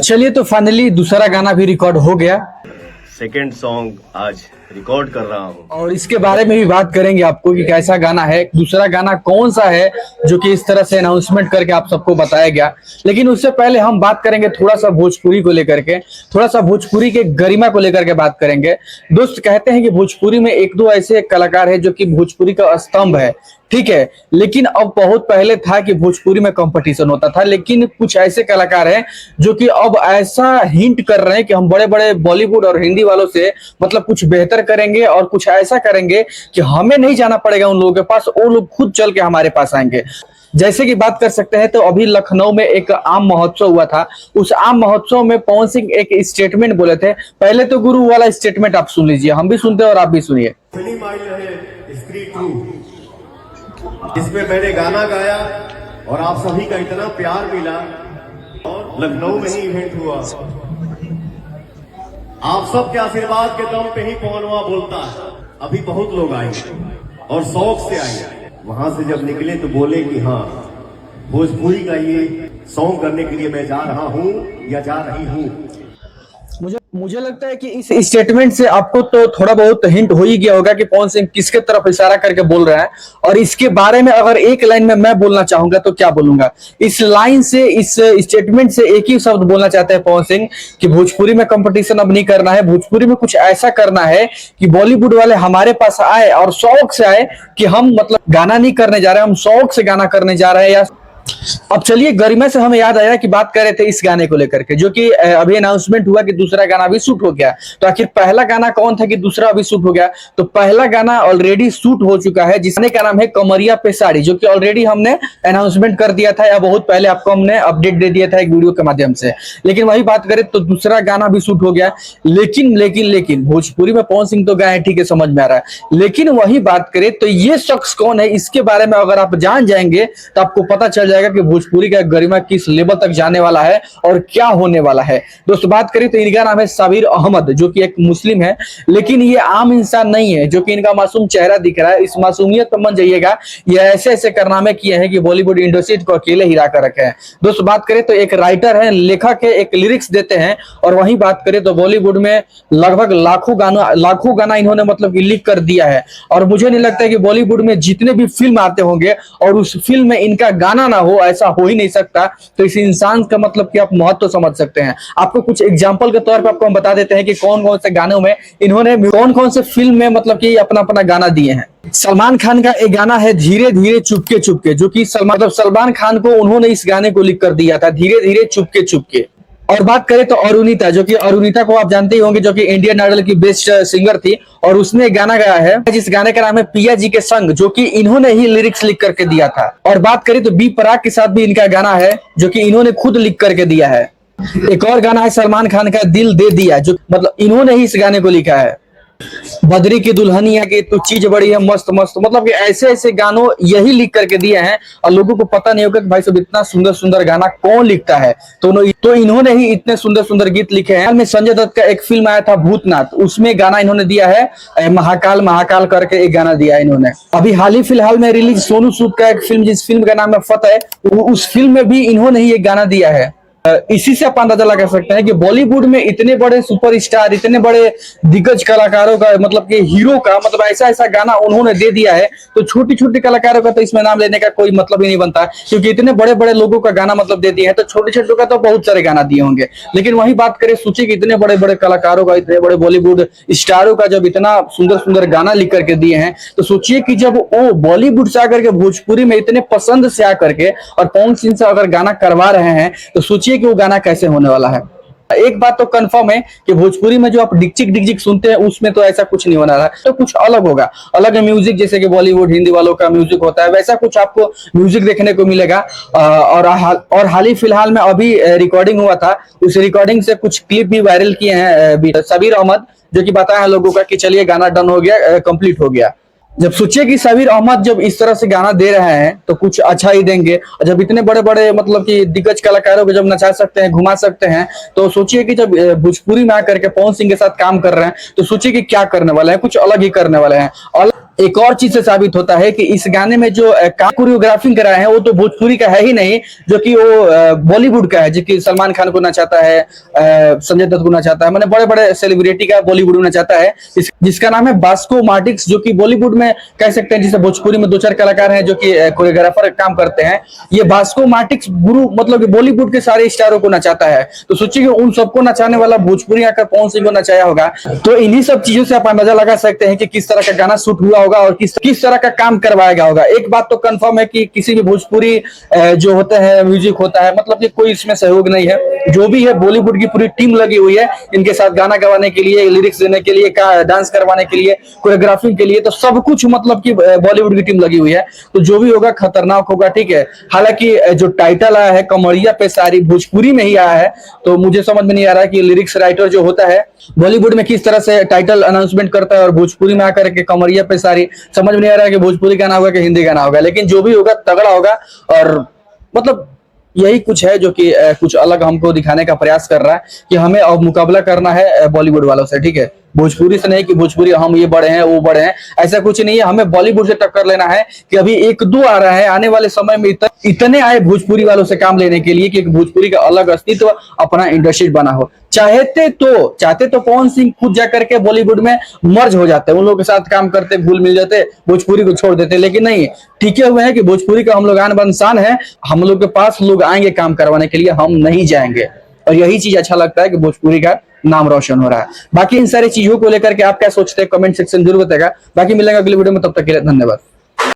चलिए, तो फाइनली दूसरा गाना भी रिकॉर्ड हो गया। सेकेंड सॉन्ग आज रिकॉर्ड कर रहा हूँ और इसके बारे में भी बात करेंगे आपको कि कैसा गाना है, दूसरा गाना कौन सा है जो कि इस तरह से अनाउंसमेंट करके आप सबको बताया गया। लेकिन उससे पहले हम बात करेंगे थोड़ा सा भोजपुरी को लेकर के, थोड़ा सा भोजपुरी के गरिमा को लेकर के बात करेंगे। दोस्त कहते हैं कि भोजपुरी में एक दो ऐसे कलाकार है जो कि भोजपुरी का स्तंभ है, ठीक है। लेकिन अब बहुत पहले था कि भोजपुरी में कंपटीशन होता था, लेकिन कुछ ऐसे कलाकार हैं जो कि अब ऐसा हिंट कर रहे हैं कि हम बड़े बड़े बॉलीवुड और हिंदी वालों से मतलब कुछ बेहतर करेंगे और कुछ ऐसा करेंगे कि हमें नहीं जाना पड़ेगा उन लोगों के पास, वो लोग खुद चल के हमारे पास आएंगे। जैसे कि बात कर सकते हैं तो अभी लखनऊ में एक आम महोत्सव हुआ था। उस आम महोत्सव में पवन सिंह एक स्टेटमेंट बोले थे। पहले तो गुरु वाला स्टेटमेंट आप सुन लीजिए, हम भी सुनते हैं और आप भी सुनिए। फिल्म आई है स्त्री 2, जिसमें मैंने गाना गाया और आप सभी का इतना प्यार मिला और लखनऊ में ही इवेंट हुआ। आप सबके आशीर्वाद के दम पे ही पवनवा बोलता है। अभी बहुत लोग आए और शौक से आए, वहां से जब निकले तो बोले कि हाँ, भोजपुरी का ये सॉन्ग करने के लिए मैं जा रहा हूं या जा रही हूं। मुझे लगता है कि इस स्टेटमेंट से आपको तो थोड़ा बहुत हिंट हो ही गया होगा कि पवन सिंह किसके तरफ इशारा करके बोल रहा है। और इसके बारे में अगर एक लाइन में मैं बोलना चाहूंगा तो क्या बोलूंगा, इस लाइन से, इस स्टेटमेंट से एक ही शब्द बोलना चाहते हैं पवन सिंह कि भोजपुरी में कंपटीशन अब नहीं करना है, भोजपुरी में कुछ ऐसा करना है कि बॉलीवुड वाले हमारे पास आए और शौक से आए कि हम मतलब गाना नहीं करने जा रहे, हम शौक से गाना करने जा रहे हैं। या अब चलिए, गरिमा से हमें याद आया कि बात कर रहे थे इस गाने को लेकर के, जो कि अभी अनाउंसमेंट हुआ कि दूसरा गाना भी शूट हो गया। तो आखिर पहला गाना कौन था कि दूसरा अभी शूट हो गया? तो पहला गाना ऑलरेडी शूट हो चुका है, जिसने का नाम है कमरिया पे साड़ी, जो कि ऑलरेडी हमने अनाउंसमेंट कर दिया था या बहुत पहले आपको हमने अपडेट दे दिया था एक वीडियो के माध्यम से। लेकिन वही बात करें तो दूसरा गाना भी शूट हो गया। लेकिन भोजपुरी में पवन सिंह तो गाए हैं, ठीक है, समझ में आ रहा है। लेकिन वही बात करें तो ये शख्स कौन है, इसके बारे में अगर आप जान जाएंगे तो आपको पता चल जाएगा कि भोजपुरी का गरिमा किस लेवल तक जाने वाला है और क्या होने वाला है। दोस्तों बात करें तो इनका नाम है साबिर अहमद, जो कि एक मुस्लिम है, लेकिन ये आम इंसान नहीं है, जो कि इनका मासूम चेहरा दिख रहा है। इस मासूमियत पर मन जाइएगा, ये ऐसे ऐसे कारनामे किए हैं कि बॉलीवुड इंडस्ट्री को अकेले हिला कर रखे हैं। दोस्तों बात करें तो एक राइटर है, लेखक है, एक लिरिक्स देते हैं। और वहीं बात करें तो बॉलीवुड में लगभग लाखों गाना इन्होंने मतलब कि लिख कर दिया है। और मुझे नहीं लगता है कि बॉलीवुड में जितने भी फिल्म आते होंगे और उस फिल्म में इनका गाना ना हो, ऐसा हो ही नहीं सकता। तो इस इंसान का मतलब कि आप महत्व समझ सकते हैं। आपको कुछ एग्जांपल के तौर पर आपको हम बता देते हैं कि कौन कौन से गानों में इन्होंने, कौन कौन से फिल्म में मतलब कि अपना अपना गाना दिए हैं। सलमान खान का एक गाना है धीरे धीरे चुपके चुपके, जो कि सलमान खान को उन्होंने इस गाने को लिख कर दिया था, धीरे धीरे चुपके चुपके। और बात करें तो अरुणिता, जो कि अरुणिता को आप जानते ही होंगे, जो कि इंडियन आइडल की बेस्ट सिंगर थी, और उसने एक गाना गाया है जिस गाने का नाम है पिया जी के संग, जो कि इन्होंने ही लिरिक्स लिख करके दिया था। और बात करें तो बी प्राक के साथ भी इनका गाना है, जो कि इन्होंने खुद लिख करके दिया है। एक और गाना है सलमान खान का दिल दे दिया, जो मतलब इन्होंने ही इस गाने को लिखा है। बद्री की दुल्हनिया की तो चीज बड़ी है मस्त मस्त, मतलब कि ऐसे ऐसे गानों यही लिख करके दिए हैं और लोगों को पता नहीं होगा कि भाई साहब इतना सुंदर सुंदर गाना कौन लिखता है। तो इन्होंने ही इतने सुंदर सुंदर गीत लिखे हैं। में संजय दत्त का एक फिल्म आया था भूतनाथ, उसमें गाना इन्होंने दिया है महाकाल महाकाल करके एक गाना दिया है इन्होंने। अभी हाल ही फिलहाल में रिलीज सोनू सूद का एक फिल्म, जिस फिल्म का नाम है फतेह, उस फिल्म में भी इन्होंने ही एक गाना दिया है। इसी से आप अंदाजा लगा सकते हैं कि बॉलीवुड में इतने बड़े सुपरस्टार, इतने बड़े दिग्गज कलाकारों का मतलब कि हीरो का मतलब ऐसा ऐसा गाना उन्होंने दे दिया है। तो छोटी छोटी कलाकारों का तो इसमें नाम लेने का कोई मतलब ही नहीं बनता, क्योंकि इतने बड़े बड़े लोगों का गाना मतलब दे दिए हैं, तो छोटे छोटे का तो बहुत सारे गाना दिए होंगे। लेकिन वही बात करें, सोचिए कि इतने बड़े बड़े कलाकारों का, इतने बड़े बॉलीवुड स्टारों का जब इतना सुंदर सुंदर गाना लिख करके दिए हैं, तो सोचिए कि जब वो बॉलीवुड से आकर के भोजपुरी में इतने पसंद से आकर के और पवन सिंह से अगर गाना करवा रहे हैं, तो सोचिए कि वो गाना कैसे होने वाला है। एक बात तो कंफर्म है कि भोजपुरी में जो आप डिक्चिक डिक्चिक सुनते हैं उसमें तो ऐसा कुछ नहीं होना है, तो कुछ अलग होगा, अलग म्यूजिक, जैसे कि बॉलीवुड हिंदी वालों का म्यूजिक होता है, वैसा कुछ आपको म्यूजिक देखने को मिलेगा। और हाल ही फिलहाल में अभी रिकॉर्डिंग हुआ था, उस रिकॉर्डिंग से कुछ क्लिप भी वायरल किए हैं साबिर अहमद, जो कि बताया है लोगों का कि चलिए गाना डन हो गया, कंप्लीट हो गया। जब सोचिए कि साबिर अहमद जब इस तरह से गाना दे रहे हैं तो कुछ अच्छा ही देंगे, और जब इतने बड़े बड़े मतलब कि दिग्गज कलाकारों को जब नचा सकते हैं, घुमा सकते हैं, तो सोचिए कि जब भोजपुरी में आकर के पवन सिंह के साथ काम कर रहे हैं, तो सोचिए कि क्या करने वाले हैं, कुछ अलग ही करने वाले हैं। एक और चीज से साबित होता है कि इस गाने में जो कोरियोग्राफिंग कराए हैं वो तो भोजपुरी का है ही नहीं, जो कि वो बॉलीवुड का है, जो कि सलमान खान को नचाता है, संजय दत्त को नचाता है, मैंने बड़े बड़े सेलिब्रिटी का बॉलीवुड में नचाता है, जिसका नाम है बास्को मार्टिक्स, जो कि बॉलीवुड में कह सकते हैं, जिसे भोजपुरी में दो चार कलाकार हैं जो कि कोरियोग्राफर काम करते हैं। ये बास्को मार्टिक्स गुरु मतलब बॉलीवुड के सारे स्टारों को नचाता है। तो सोचिए कि उन सबको नचाने वाला भोजपुरी आकर पवन सिंह को नचाया होगा। तो इन्हीं सब चीजों से आप अंदाजा लगा सकते हैं कि किस तरह का गाना शूट हुआ होगा और किस तरह का काम करवाया गया होगा। एक बात तो कंफर्म है कि किसी भी भोजपुरी जो होते हैं म्यूजिक होता है, मतलब कि कोई इसमें सहयोग नहीं है। जो भी है बॉलीवुड की पूरी टीम लगी हुई है इनके साथ गाना गवाने के लिए, लिरिक्स देने के लिए, डांस करवाने के लिए, कोरियोग्राफी के लिए, तो सब कुछ मतलब कि बॉलीवुड की टीम लगी हुई है। तो जो भी होगा खतरनाक होगा, ठीक है। हालांकि जो टाइटल आया है कमरिया पे सारी, भोजपुरी में ही आया है, तो मुझे समझ में नहीं आ रहा है कि लिरिक्स राइटर जो होता है बॉलीवुड में किस तरह से टाइटल अनाउंसमेंट करता है और भोजपुरी में आकर के कमरिया पे सारी, समझ में नहीं आ रहा है कि भोजपुरी गाना होगा कि हिंदी गाना होगा। लेकिन जो भी होगा तगड़ा होगा, और मतलब यही कुछ है जो कि कुछ अलग हमको दिखाने का प्रयास कर रहा है कि हमें अब मुकाबला करना है बॉलीवुड वालों से, ठीक है। भोजपुरी से नहीं कि भोजपुरी हम ये बड़े हैं वो बड़े हैं, ऐसा कुछ नहीं है। हमें बॉलीवुड से टक्कर लेना है कि अभी एक दो आ रहा है, आने वाले समय में इतने आए भोजपुरी वालों से काम लेने के लिए कि भोजपुरी का अलग अस्तित्व अपना इंडस्ट्री बना हो। चाहते तो पवन सिंह खुद जाकर के बॉलीवुड में मर्ज हो जाते, उन लोगों के साथ काम करते, भूल मिल जाते, भोजपुरी को छोड़ देते, लेकिन नहीं, टिके हुए हैं कि भोजपुरी का हम लोग आन बान शान है, हम लोग के पास लोग आएंगे काम करवाने के लिए, हम नहीं जाएंगे। और यही चीज अच्छा लगता है कि भोजपुरी का नाम रोशन हो रहा है। बाकी इन सारी चीजों को लेकर के आप क्या सोचते हैं कमेंट सेक्शन जरूर बताएगा। बाकी मिलेंगे अगले वीडियो में, तब तक के लिए धन्यवाद।